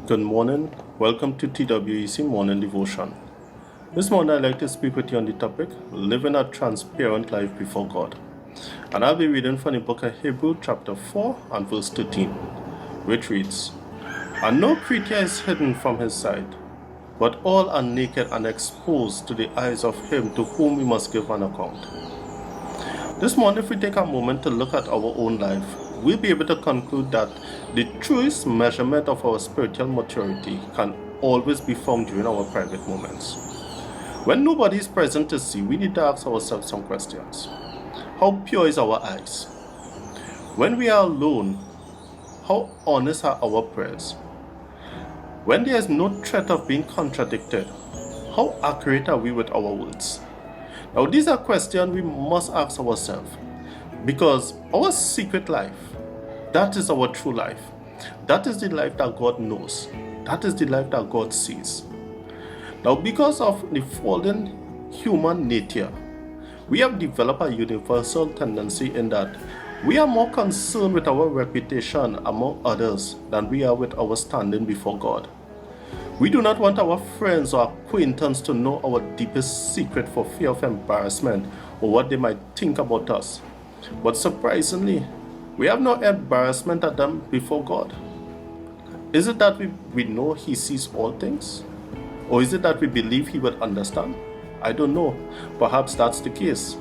Good morning. Welcome to TWEC Morning Devotion. This morning I'd like to speak with you on the topic, living a transparent life before God. And I'll be reading from the book of Hebrews chapter 4 and verse 13, which reads, "And no creature is hidden from his sight, but all are naked and exposed to the eyes of him to whom we must give an account." This morning, if we take a moment to look at our own life, we'll be able to conclude that the truest measurement of our spiritual maturity can always be found during our private moments. When nobody is present to see, we need to ask ourselves some questions. How pure is our eyes? When we are alone, how honest are our prayers? When there is no threat of being contradicted, how accurate are we with our words? Now, these are questions we must ask ourselves, because our secret life, that is our true life. That is the life that God knows. That is the life that God sees. Now, because of the fallen human nature, we have developed a universal tendency in that we are more concerned with our reputation among others than we are with our standing before God. We do not want our friends or acquaintances to know our deepest secret for fear of embarrassment or what they might think about us. But surprisingly, we have no embarrassment at them before God. Is it that we know He sees all things? Or is it that we believe He will understand? I don't know. Perhaps that's the case.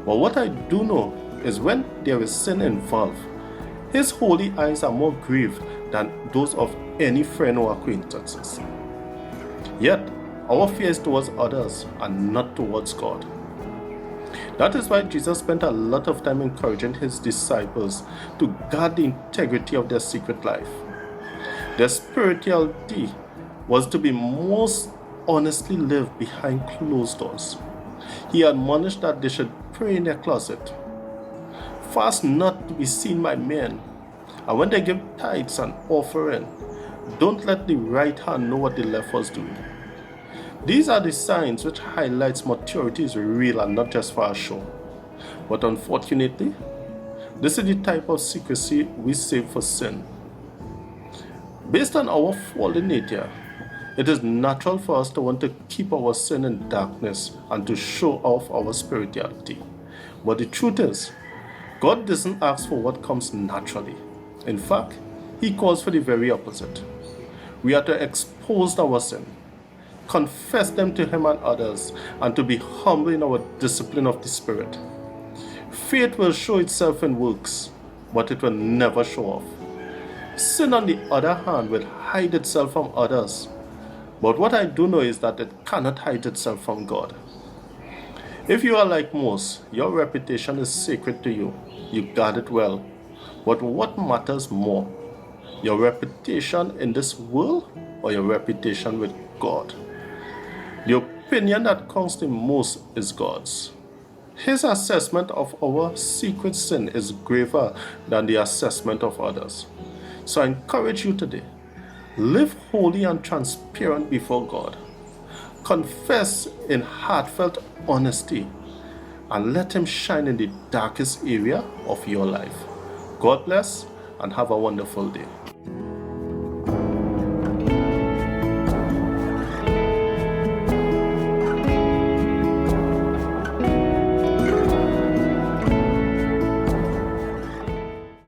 But what I do know is when there is sin involved, His holy eyes are more grave than those of any friend or acquaintances. Yet, our fear is towards others and not towards God. That is why Jesus spent a lot of time encouraging His disciples to guard the integrity of their secret life. Their spirituality was to be most honestly lived behind closed doors. He admonished that they should pray in their closet, fast not to be seen by men, and when they give tithes and offering, don't let the right hand know what the left was doing. These are the signs which highlights maturity is real and not just for a show. But unfortunately, this is the type of secrecy we save for sin. Based on our fallen nature, it is natural for us to want to keep our sin in darkness and to show off our spirituality. But the truth is, God doesn't ask for what comes naturally. In fact, He calls for the very opposite. We are to expose our sin, confess them to Him and others, and to be humble in our discipline of the Spirit. Faith will show itself in works, but it will never show off. Sin, on the other hand, will hide itself from others. But what I do know is that it cannot hide itself from God. If you are like most, your reputation is sacred to you. You guard it well. But what matters more? Your reputation in this world or your reputation with God? The opinion that counts the most is God's. His assessment of our secret sin is graver than the assessment of others. So I encourage you today, live holy and transparent before God. Confess in heartfelt honesty and let Him shine in the darkest area of your life. God bless and have a wonderful day.